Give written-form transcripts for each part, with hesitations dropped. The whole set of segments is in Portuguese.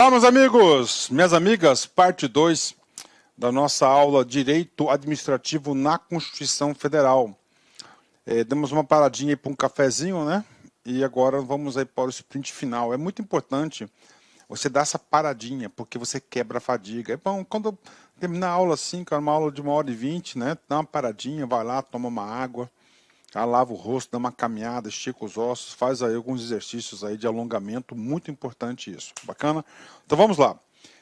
Olá, meus amigos, minhas amigas, parte 2 da nossa aula Direito Administrativo na Constituição Federal. Demos uma paradinha aí para um cafezinho, né? E agora vamos aí para o sprint final. É muito importante você dar essa paradinha, porque você quebra a fadiga. É bom, quando terminar a aula assim, que é uma aula de 1h20, né? Dá uma paradinha, vai lá, toma uma água, lava o rosto, dá uma caminhada, estica os ossos, faz aí alguns exercícios aí de alongamento, muito importante isso. Bacana? Então vamos lá.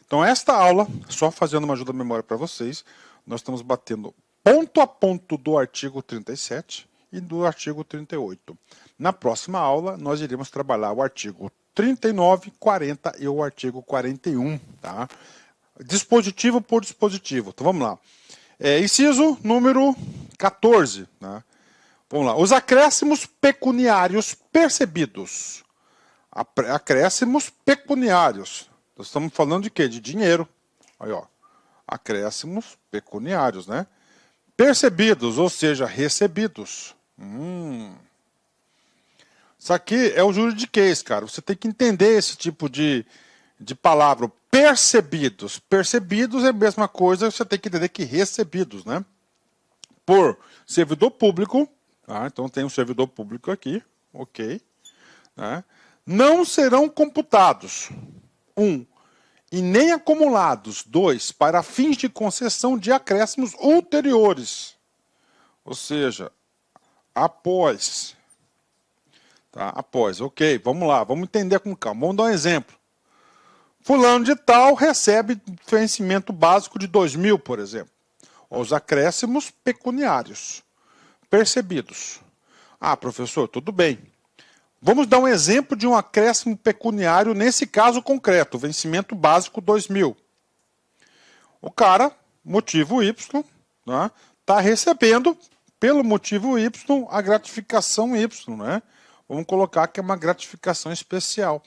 Então esta aula, só fazendo uma ajuda à memória para vocês, nós estamos batendo ponto a ponto do artigo 37 e do artigo 38. Na próxima aula, nós iremos trabalhar o artigo 39, 40 e o artigo 41, tá? Dispositivo por dispositivo. Então vamos lá. Inciso número 14, né? Vamos lá. Os acréscimos pecuniários percebidos. Acréscimos pecuniários. Nós estamos falando de quê? De dinheiro. Aí, ó. Acréscimos pecuniários, né? Percebidos, ou seja, recebidos. Isso aqui é o juridiquês, cara. Você tem que entender esse tipo de palavra. Percebidos. Percebidos é a mesma coisa, você tem que entender que recebidos, né? Por servidor público. Então tem um servidor público aqui, ok. Né? Não serão computados, 1, e nem acumulados, 2, para fins de concessão de acréscimos ulteriores. Ou seja, após. Tá? Após, ok, vamos lá, vamos entender com calma. Vamos dar um exemplo. Fulano de tal recebe vencimento básico de 2.000, por exemplo. Os acréscimos pecuniários. Percebidos. Professor, tudo bem. Vamos dar um exemplo de um acréscimo pecuniário nesse caso concreto, vencimento básico 2.000. O cara, motivo Y, está recebendo, pelo motivo Y, a gratificação Y, né? Vamos colocar que é uma gratificação especial.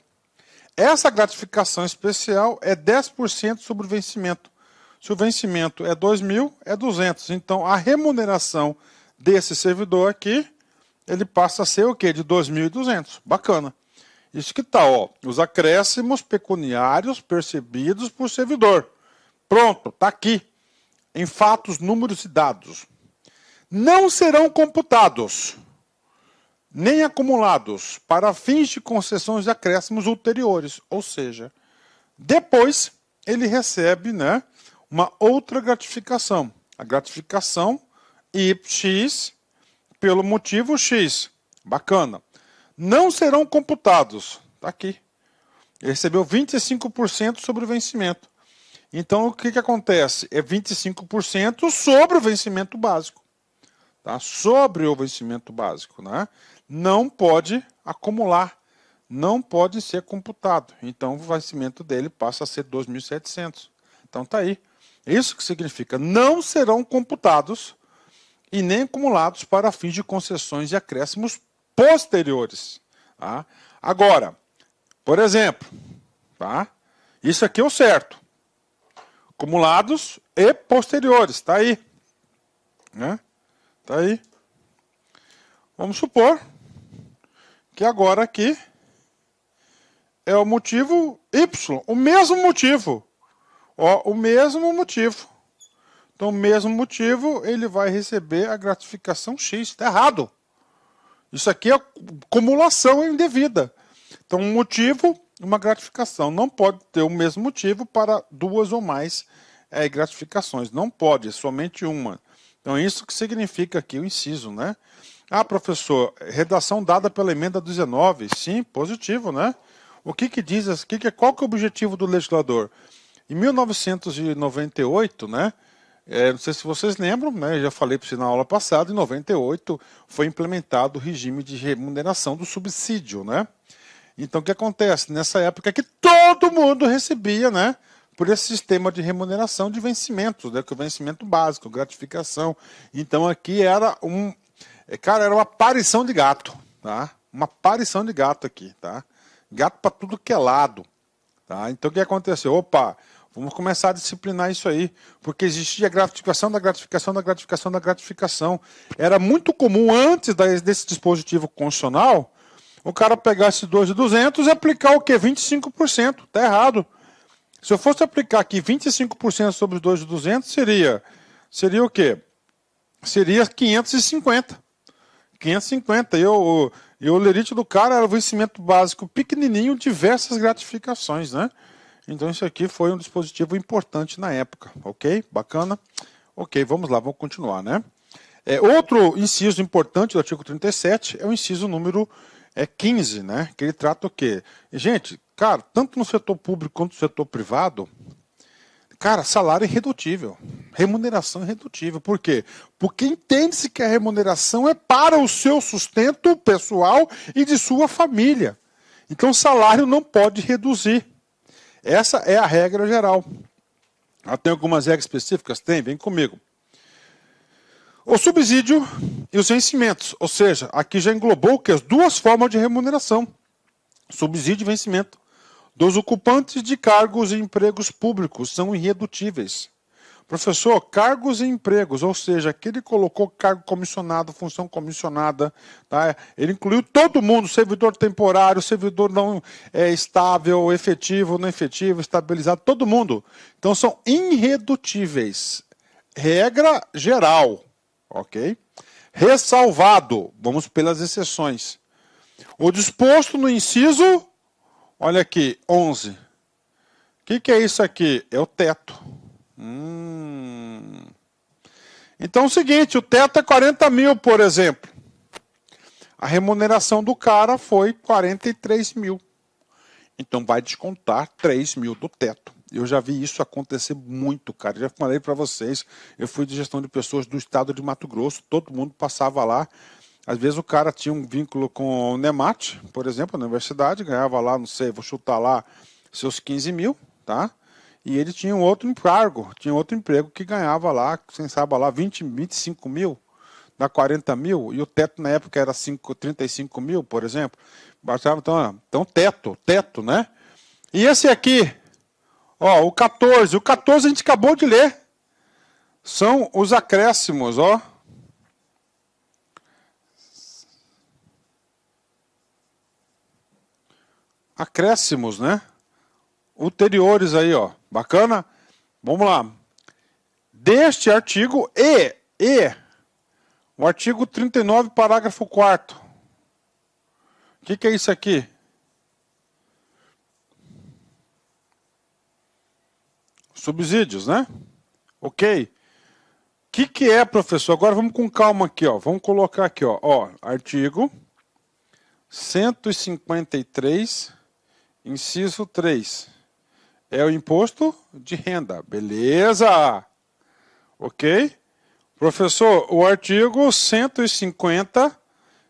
Essa gratificação especial é 10% sobre o vencimento. Se o vencimento é 2.000, é 200. Então, a remuneração desse servidor aqui, ele passa a ser o quê? De 2.200. Bacana. Isso que tá, ó. Os acréscimos pecuniários percebidos por servidor. Pronto, tá aqui. Em fatos, números e dados. Não serão computados, nem acumulados, para fins de concessões de acréscimos ulteriores. Ou seja, depois ele recebe, né, uma outra gratificação. A gratificação X pelo motivo X. Bacana. Não serão computados. Está aqui. Ele recebeu 25% sobre o vencimento. Então, o que acontece? É 25% sobre o vencimento básico. Tá? Sobre o vencimento básico. Né? Não pode acumular. Não pode ser computado. Então, o vencimento dele passa a ser 2.700. Então, está aí. Isso que significa, não serão computados e nem acumulados para fins de concessões e acréscimos posteriores. Tá? Agora, por exemplo, tá? Isso aqui é o certo. Acumulados e posteriores, está aí. Né? Tá aí. Vamos supor que agora aqui é o motivo Y, o mesmo motivo. O mesmo motivo. Então, o mesmo motivo, ele vai receber a gratificação X. Está errado. Isso aqui é acumulação indevida. Então, um motivo, uma gratificação. Não pode ter o mesmo motivo para duas ou mais gratificações. Não pode, é somente uma. Então, isso que significa aqui o inciso, né? Professor, redação dada pela emenda 19. Sim, positivo, né? O que diz, qual que é o objetivo do legislador? Em 1998, né? Não sei se vocês lembram, né? Eu já falei para você na aula passada, em 98 foi implementado o regime de remuneração do subsídio, né? Então o que acontece? Nessa época é que todo mundo recebia, né? Por esse sistema de remuneração de vencimentos, né? Que é o vencimento básico, gratificação. Então aqui era era uma aparição de gato, tá? Uma aparição de gato aqui, tá? Gato para tudo que é lado, tá? Então o que aconteceu? Opa! Vamos começar a disciplinar isso aí, porque existia a gratificação da gratificação da gratificação da gratificação. Era muito comum, antes desse dispositivo constitucional, o cara pegar esses 2.200 e aplicar o quê? 25%. Está errado. Se eu fosse aplicar aqui 25% sobre os 2.200, seria o quê? Seria 550. 550. E o lerite do cara era o vencimento básico pequenininho, diversas gratificações, né? Então isso aqui foi um dispositivo importante na época, ok? Bacana? Ok, vamos lá, vamos continuar, né? Outro inciso importante do artigo 37 é o inciso número 15, né? Que ele trata o quê? Gente, cara, tanto no setor público quanto no setor privado, cara, salário é irredutível, remuneração é irredutível. Por quê? Porque entende-se que a remuneração é para o seu sustento pessoal e de sua família. Então o salário não pode reduzir. Essa é a regra geral. Tem algumas regras específicas? Tem, vem comigo. O subsídio e os vencimentos, ou seja, aqui já englobou que as duas formas de remuneração, subsídio e vencimento, dos ocupantes de cargos e empregos públicos são irredutíveis. Professor, cargos e empregos, ou seja, aqui ele colocou cargo comissionado, função comissionada, tá? Ele incluiu todo mundo, servidor temporário, servidor não estável, efetivo, não efetivo, estabilizado, todo mundo. Então são irredutíveis. Regra geral. Ok? Ressalvado, vamos pelas exceções. O disposto no inciso, olha aqui, 11. O que é isso aqui? É o teto. Então é o seguinte, o teto é 40 mil, por exemplo. A remuneração do cara foi 43 mil. Então vai descontar 3 mil do teto. Eu já vi isso acontecer muito, cara. Já falei para vocês, eu fui de gestão de pessoas do estado de Mato Grosso, todo mundo passava lá. Às vezes o cara tinha um vínculo com o NEMAT, por exemplo, na universidade, ganhava lá, não sei, vou chutar lá, seus 15 mil, tá? E ele tinha um outro encargo, tinha outro emprego que ganhava lá, quem sabe lá, 25 mil, dá 40 mil, e o teto na época era 35 mil, por exemplo. Bastava, então teto, né? E esse aqui, ó, o 14 a gente acabou de ler. São os acréscimos, ó. Acréscimos, né? Ulteriores aí, ó. Bacana? Vamos lá. Deste artigo e o artigo 39, parágrafo 4º. O que é isso aqui? Subsídios, né? Ok. O que é, professor? Agora vamos com calma aqui, ó. Vamos colocar aqui, ó. Artigo 153, inciso 3. É o imposto de renda. Beleza? Ok? Professor, o artigo 150,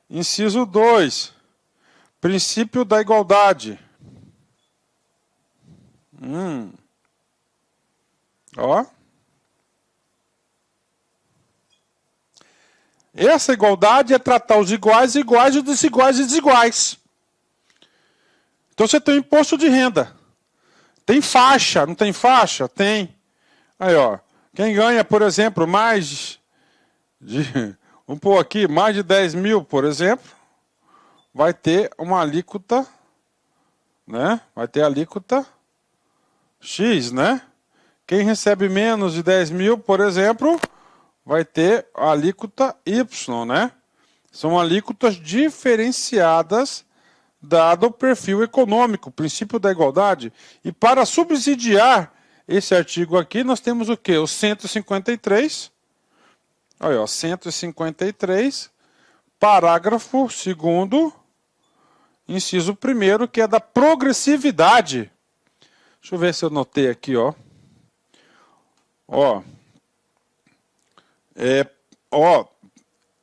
inciso 2. Princípio da igualdade. Ó. Essa igualdade é tratar os iguais iguais e os desiguais desiguais. Então você tem imposto de renda. Tem faixa, não tem faixa? Tem. Aí, ó. Quem ganha, por exemplo, mais de... Vamos pôr aqui, mais de 10 mil, por exemplo, vai ter uma alíquota, né? Vai ter alíquota X, né? Quem recebe menos de 10 mil, por exemplo, vai ter a alíquota Y, né? São alíquotas diferenciadas dado o perfil econômico, o princípio da igualdade. E para subsidiar esse artigo aqui, nós temos o quê? O 153. Olha, ó, 153, parágrafo 2º, inciso 1º, que é da progressividade. Deixa eu ver se eu notei aqui, ó.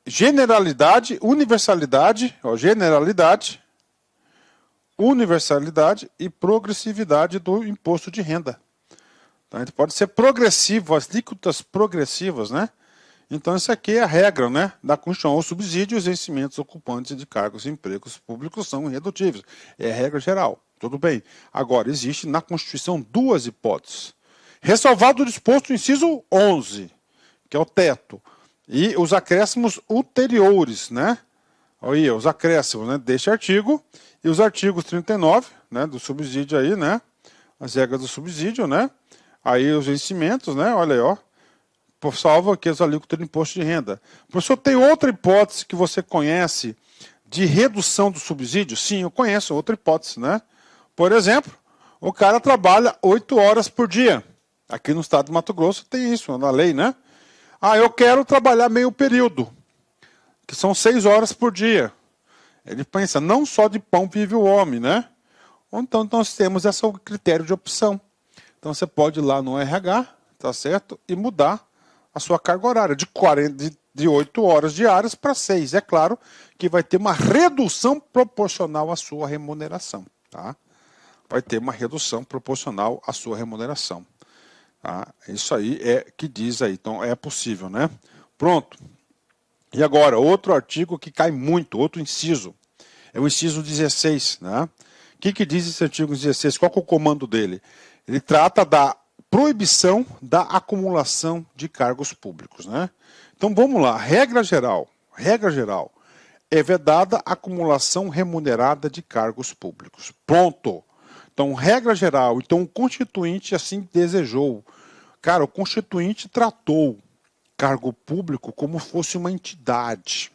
Generalidade, universalidade, ó, generalidade, universalidade e progressividade do imposto de renda. Então, ele pode ser progressivo, as alíquotas progressivas, né? Então, isso aqui é a regra, né, da Constituição. Os subsídios e vencimentos ocupantes de cargos e empregos públicos são irredutíveis. É a regra geral. Tudo bem. Agora, existe na Constituição duas hipóteses. Ressalvado o disposto no inciso 11, que é o teto, e os acréscimos ulteriores, né? Olha, os acréscimos, né, deste artigo, e os artigos 39, né, do subsídio aí, né? as regras do subsídio, né? Aí os vencimentos, né? Olha aí, ó. Salvo aqui as alíquotas do imposto de renda. Professor, tem outra hipótese que você conhece de redução do subsídio? Sim, eu conheço outra hipótese, né? Por exemplo, o cara trabalha 8 horas por dia. Aqui no estado de Mato Grosso tem isso, na lei, né? Eu quero trabalhar meio período, que são 6 horas por dia. Ele pensa, não só de pão vive o homem, né? Então nós temos esse critério de opção. Então você pode ir lá no RH, tá certo? E mudar a sua carga horária de 8 horas diárias para 6. É claro que vai ter uma redução proporcional à sua remuneração, tá? Vai ter uma redução proporcional à sua remuneração. Tá? Isso aí é que diz aí, então é possível, né? Pronto. E agora, outro artigo que cai muito, outro inciso, é o inciso 16, né? O que diz esse artigo 16? Qual que é o comando dele? Ele trata da proibição da acumulação de cargos públicos, né? Então vamos lá, regra geral, é vedada a acumulação remunerada de cargos públicos. Ponto. Então, regra geral, então o Constituinte assim desejou. Cara, o Constituinte tratou cargo público como fosse uma entidade.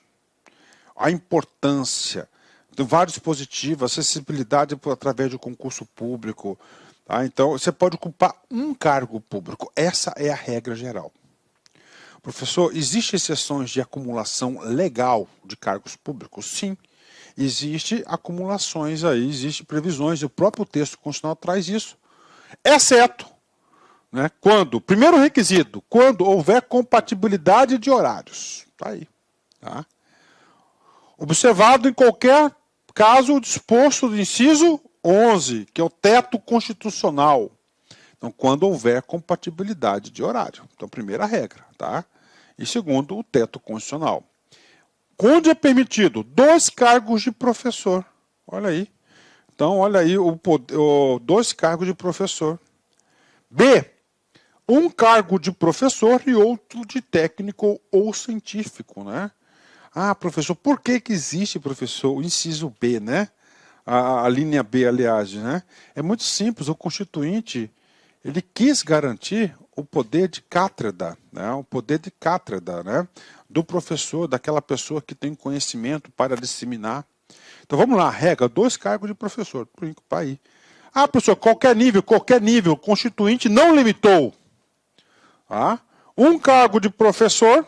A importância, vários dispositivos, acessibilidade através de concurso público. Tá? Então, você pode ocupar um cargo público. Essa é a regra geral. Professor, existem exceções de acumulação legal de cargos públicos? Sim. Existe acumulações aí, existem previsões, o próprio texto constitucional traz isso. Exceto, né, quando, primeiro requisito, quando houver compatibilidade de horários. Está aí. Tá? Observado em qualquer caso o disposto do inciso 11, que é o teto constitucional. Então, quando houver compatibilidade de horário. Então, primeira regra. Tá? E segundo, o teto constitucional. Onde é permitido 2 cargos de professor. Olha aí. Então, olha aí, 2 cargos de professor. B, 1 cargo de professor e outro de técnico ou científico, né? Professor, por que existe, professor, o inciso B, né? A linha B, aliás, né? É muito simples, o Constituinte, ele quis garantir o poder de cátedra, né? O poder de cátedra, né? Do professor, daquela pessoa que tem conhecimento para disseminar. Então vamos lá, regra, 2 cargos de professor, para aí. Professor, qualquer nível, o Constituinte não limitou. 1 cargo de professor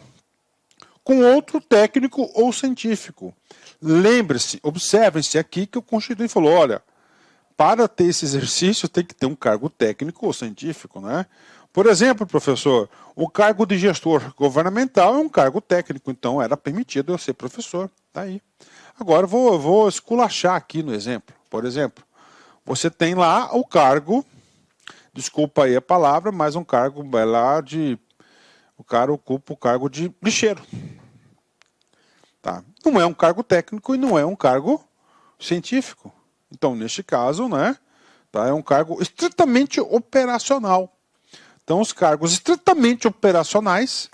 com outro técnico ou científico. Lembre-se, observem-se aqui que o Constituinte falou, olha, para ter esse exercício tem que ter um cargo técnico ou científico, né? Por exemplo, professor, o cargo de gestor governamental é um cargo técnico, então era permitido eu ser professor. Tá aí. Agora eu vou esculachar aqui no exemplo. Por exemplo, você tem lá o cargo, desculpa aí a palavra, mas um cargo lá de... O cara ocupa o cargo de lixeiro. Tá? Não é um cargo técnico e não é um cargo científico. Então, neste caso, né, tá, é um cargo estritamente operacional. Então, os cargos estritamente operacionais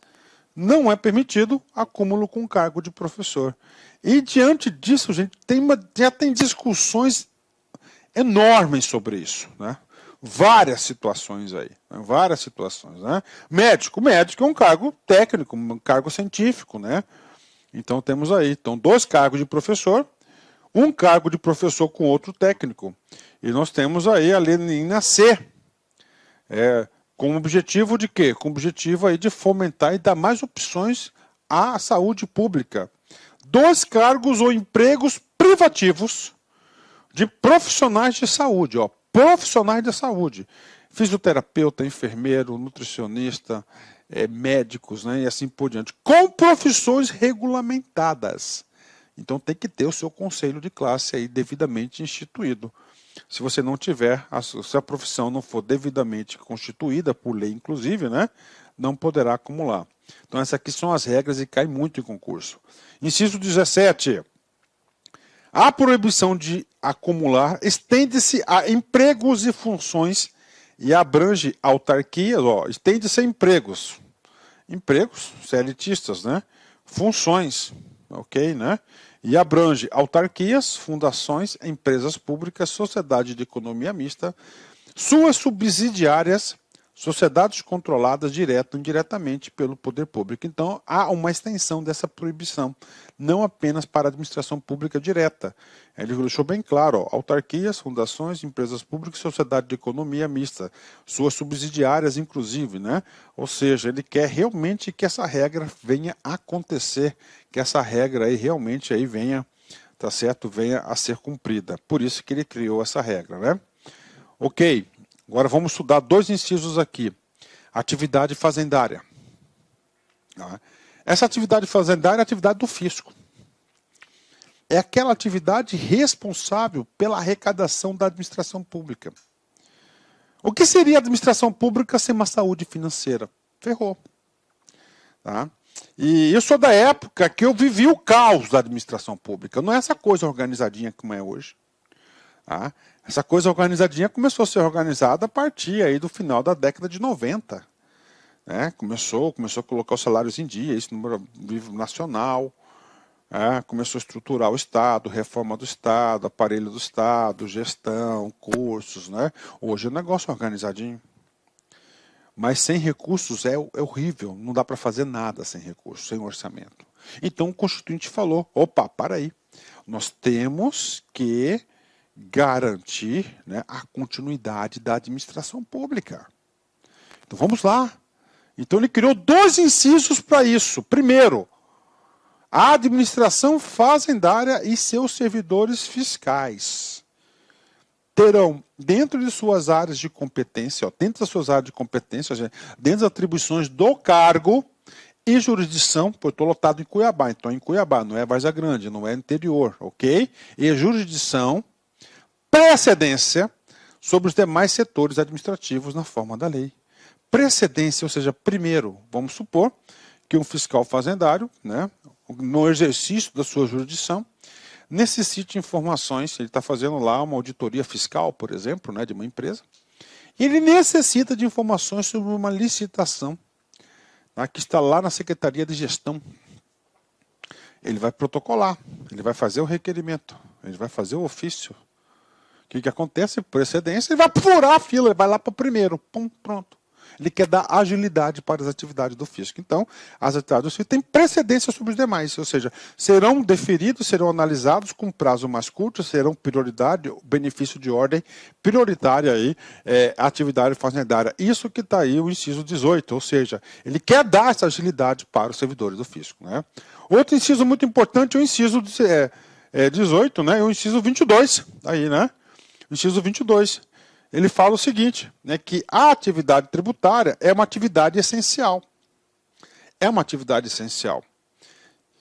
não é permitido acúmulo com cargo de professor. E diante disso, gente, já tem discussões enormes sobre isso, né? Várias situações aí, né? Várias situações, né? Médico é um cargo técnico, um cargo científico, né? Então temos aí, 2 cargos de professor, 1 cargo de professor com outro técnico. E nós temos aí a linha C, com o objetivo de quê? Com o objetivo aí de fomentar e dar mais opções à saúde pública. 2 cargos ou empregos privativos de profissionais de saúde, profissionais de saúde, fisioterapeuta, enfermeiro, nutricionista, médicos, né, e assim por diante, com profissões regulamentadas. Então tem que ter o seu conselho de classe aí devidamente instituído. Se você não tiver, se a profissão não for devidamente constituída, por lei inclusive, né, não poderá acumular. Então essas aqui são as regras e cai muito em concurso. Inciso 17. A proibição de acumular estende-se a empregos e funções e abrange autarquias, estende-se a empregos, CLTistas, né? Funções, ok, né? E abrange autarquias, fundações, empresas públicas, sociedade de economia mista, suas subsidiárias, sociedades controladas direta ou indiretamente pelo poder público. Então, há uma extensão dessa proibição, não apenas para a administração pública direta. Ele deixou bem claro, ó, autarquias, fundações, empresas públicas, sociedade de economia mista, suas subsidiárias inclusive, né? Ou seja, ele quer realmente que essa regra venha a acontecer, que essa regra aí realmente aí venha, tá certo, venha a ser cumprida. Por isso que ele criou essa regra, né? Ok. Agora vamos estudar dois incisos aqui. Atividade fazendária. Essa atividade fazendária é a atividade do fisco. É aquela atividade responsável pela arrecadação da administração pública. O que seria a administração pública sem uma saúde financeira? Ferrou. Tá? E eu sou da época que eu vivi o caos da administração pública. Não é essa coisa organizadinha como é hoje. Tá? Essa coisa organizadinha começou a ser organizada a partir aí do final da década de 90. Né? Começou a colocar os salários em dia, isso no nível nacional. Começou a estruturar o Estado, reforma do Estado, aparelho do Estado, gestão, cursos. Né? Hoje é um negócio organizadinho. Mas sem recursos é horrível, não dá para fazer nada sem recursos, sem orçamento. Então o Constituinte falou, opa, para aí, nós temos que garantir, né, a continuidade da administração pública. Então vamos lá. Então ele criou dois incisos para isso. Primeiro, a administração fazendária e seus servidores fiscais terão, dentro de suas áreas de competência, ó, dentro das suas áreas de competência, dentro das atribuições do cargo e jurisdição, porque eu estou lotado em Cuiabá, então é em Cuiabá, não é Várzea Grande, não é interior, ok? E jurisdição, precedência sobre os demais setores administrativos na forma da lei. Precedência, ou seja, primeiro, vamos supor que um fiscal fazendário, né, no exercício da sua jurisdição, necessite informações, ele está fazendo lá uma auditoria fiscal, por exemplo, né, de uma empresa, e ele necessita de informações sobre uma licitação, tá, que está lá na Secretaria de Gestão. Ele vai protocolar, ele vai fazer o requerimento, ele vai fazer o ofício. O que acontece? Precedência, ele vai furar a fila, ele vai lá para o primeiro, pum, pronto. Ele quer dar agilidade para as atividades do fisco. Então, as atividades do fisco têm precedência sobre os demais, ou seja, serão deferidos, serão analisados com prazo mais curto, serão prioridade, benefício de ordem prioritária aí, atividade fazendária. Isso que está aí o inciso 18, ou seja, ele quer dar essa agilidade para os servidores do fisco. Né? Outro inciso muito importante é o inciso 18, né? E o inciso 22, aí, né? O inciso 22. Ele fala o seguinte, né, que a atividade tributária é uma atividade essencial. É uma atividade essencial.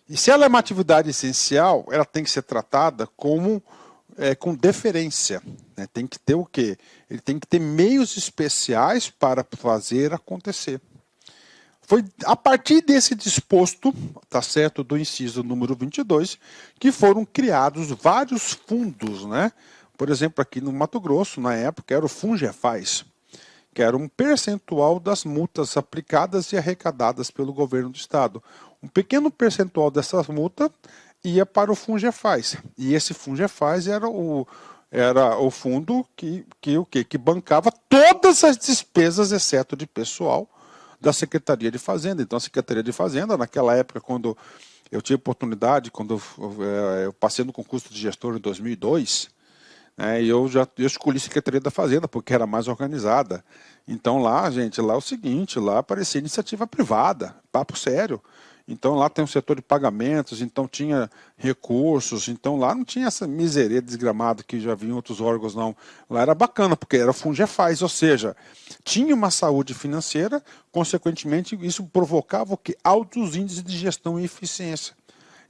E se ela é uma atividade essencial, ela tem que ser tratada como, com deferência. Né? Tem que ter o quê? Ele tem que ter meios especiais para fazer acontecer. Foi a partir desse disposto, tá certo, do inciso número 22, que foram criados vários fundos, né? Por exemplo, aqui no Mato Grosso, na época, era o Fungefaz, que era um percentual das multas aplicadas e arrecadadas pelo governo do estado. Um pequeno percentual dessas multas ia para o Fungefaz. E esse Fungefaz era o fundo que bancava todas as despesas, exceto de pessoal, da Secretaria de Fazenda. Então, a Secretaria de Fazenda, naquela época, quando eu tive oportunidade, quando eu passei no concurso de gestor em 2002, e eu escolhi Secretaria da Fazenda, porque era mais organizada. Então lá, gente, lá é o seguinte, lá parecia iniciativa privada, papo sério. Então lá tem um setor de pagamentos, então tinha recursos, então lá não tinha essa miséria desgramada que já vinha em outros órgãos, não. Lá era bacana, porque era Fungefaz, ou seja, tinha uma saúde financeira, consequentemente isso provocava o quê? Altos índices de gestão e eficiência.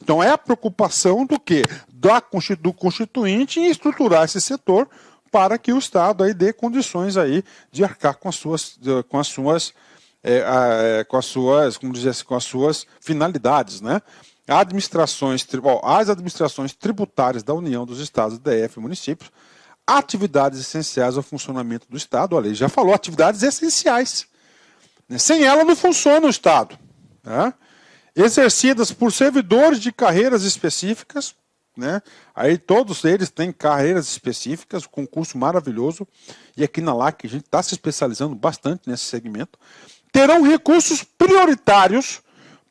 Então é a preocupação do quê? Do constituinte em estruturar esse setor para que o Estado aí dê condições aí de arcar com as suas finalidades, né? As administrações tributárias da União, dos Estados, DF e municípios, atividades essenciais ao funcionamento do Estado. Olha, ele já falou, atividades essenciais. Sem ela não funciona o Estado. Né? Exercidas por servidores de carreiras específicas, né? Aí todos eles têm carreiras específicas, concurso maravilhoso, e aqui na LAC a gente está se especializando bastante nesse segmento. Terão recursos prioritários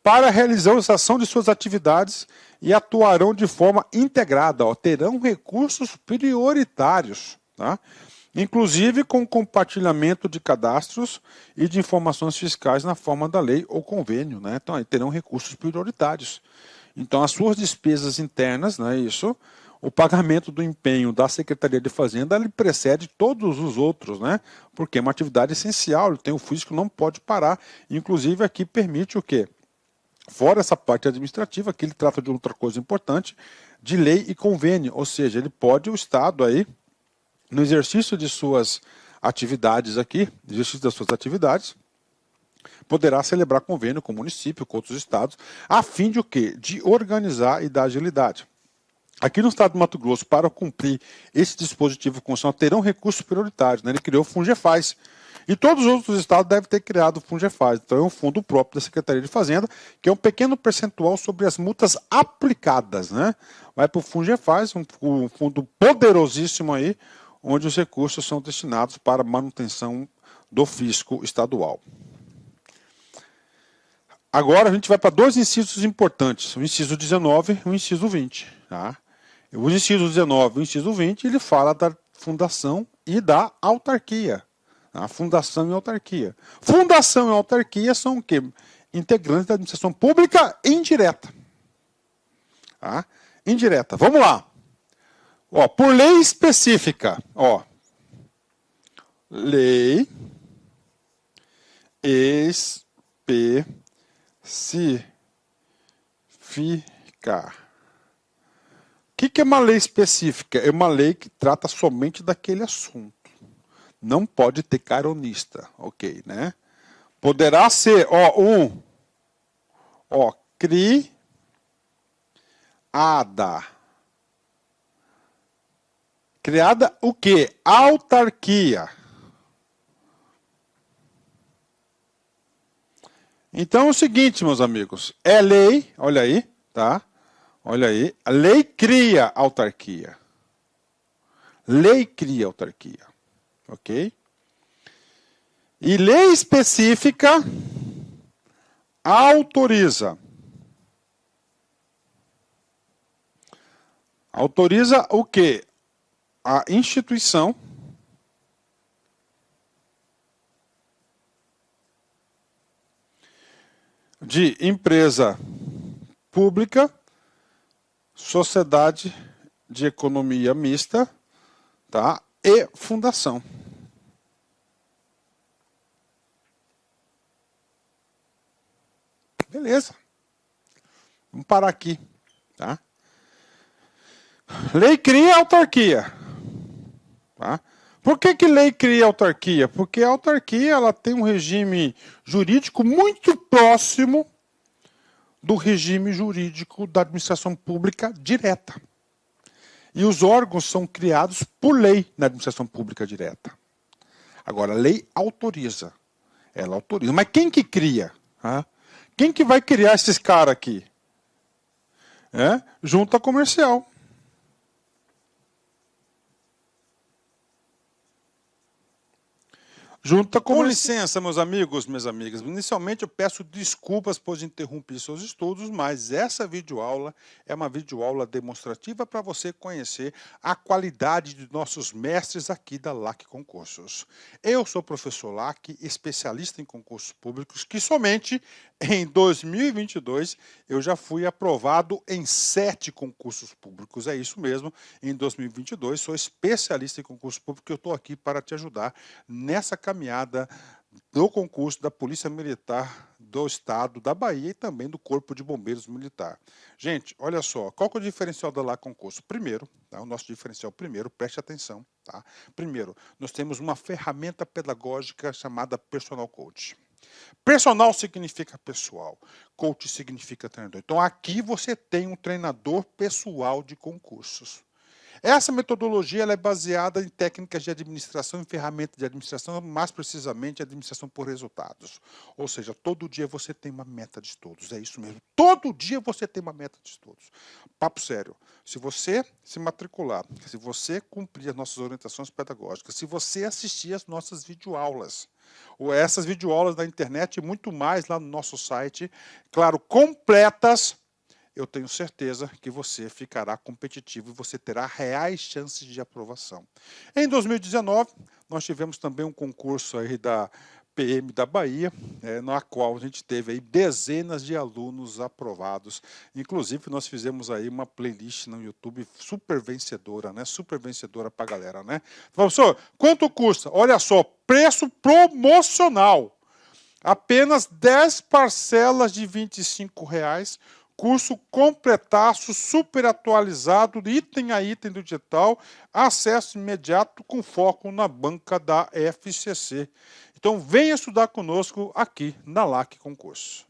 para a realização de suas atividades e atuarão de forma integrada. Ó, terão recursos prioritários, tá? Inclusive com compartilhamento de cadastros e de informações fiscais na forma da lei ou convênio, né? Então, aí terão recursos prioritários. Então, as suas despesas internas, né, isso, o pagamento do empenho da Secretaria de Fazenda, ele precede todos os outros, né? Porque é uma atividade essencial, ele tem o físico, não pode parar. Inclusive, aqui permite o quê? Fora essa parte administrativa, que ele trata de outra coisa importante, de lei e convênio, ou seja, ele pode, o Estado aí, no exercício de suas atividades aqui, exercício das suas atividades, poderá celebrar convênio com o município, com outros estados, a fim de o quê? De organizar e dar agilidade. Aqui no estado do Mato Grosso, para cumprir esse dispositivo constitucional, terão recursos prioritários, né? Ele criou o Fungefaz. E todos os outros estados devem ter criado o Fungefaz. Então é um fundo próprio da Secretaria de Fazenda, que é um pequeno percentual sobre as multas aplicadas, né? Vai para o Fungefaz, um fundo poderosíssimo aí, onde os recursos são destinados para manutenção do fisco estadual. Agora a gente vai para dois incisos importantes, o inciso 19 e o inciso 20. Tá? O inciso 19 e o inciso 20, ele fala da fundação e da autarquia. Tá? Fundação e autarquia. Fundação e autarquia são o quê? Integrantes da administração pública indireta. Tá? Indireta. Vamos lá. Ó, por lei específica. Ó, lei específica. O que é uma lei específica? É uma lei que trata somente daquele assunto. Não pode ter caronista, ok, né? Poderá ser, criada. Criada o quê? Autarquia. Então é o seguinte, meus amigos, é lei, olha aí, tá? Olha aí, a lei cria autarquia. Lei cria autarquia, ok? E lei específica autoriza. Autoriza o quê? A instituição de empresa pública, sociedade de economia mista, tá? E fundação. Beleza. Vamos parar aqui, tá? Lei cria autarquia. Tá? Por que lei cria autarquia? Porque a autarquia ela tem um regime jurídico muito próximo do regime jurídico da administração pública direta. E os órgãos são criados por lei na administração pública direta. Agora, a lei autoriza. Ela autoriza. Mas quem que cria? Quem que vai criar esses caras aqui? Junta comercial. Com licença, meus amigos, minhas amigas. Inicialmente eu peço desculpas por interromper seus estudos, mas essa videoaula é uma videoaula demonstrativa para você conhecer a qualidade de nossos mestres aqui da LAC Concursos. Eu sou o professor LAC, especialista em concursos públicos, que somente em 2022 eu já fui aprovado em 7 concursos públicos. É isso mesmo, em 2022 sou especialista em concurso público e eu estou aqui para te ajudar nessa caminhada do concurso da Polícia Militar do Estado da Bahia e também do Corpo de Bombeiros Militar. Gente, olha só, qual que é o diferencial da LAC Concurso? Primeiro, tá, o nosso diferencial primeiro, preste atenção, tá? Primeiro, nós temos uma ferramenta pedagógica chamada Personal Coach. Personal significa pessoal, coach significa treinador. Então aqui você tem um treinador pessoal de concursos. Essa metodologia ela é baseada em técnicas de administração, em ferramentas de administração, mais precisamente administração por resultados. Ou seja, todo dia você tem uma meta de estudos, é isso mesmo. Todo dia você tem uma meta de estudos. Papo sério, se você se matricular, se você cumprir as nossas orientações pedagógicas, se você assistir às nossas videoaulas, ou essas videoaulas da internet e muito mais lá no nosso site, claro, completas, eu tenho certeza que você ficará competitivo e você terá reais chances de aprovação. Em 2019, nós tivemos também um concurso aí da PM da Bahia, na qual a gente teve aí dezenas de alunos aprovados. Inclusive, nós fizemos aí uma playlist no YouTube super vencedora, né? Super vencedora para a galera, né? Professor, quanto custa? Olha só, preço promocional. Apenas 10 parcelas de R$ 25, curso completaço, super atualizado, item a item do digital, acesso imediato com foco na banca da FCC. Então venha estudar conosco aqui na LAC Concurso.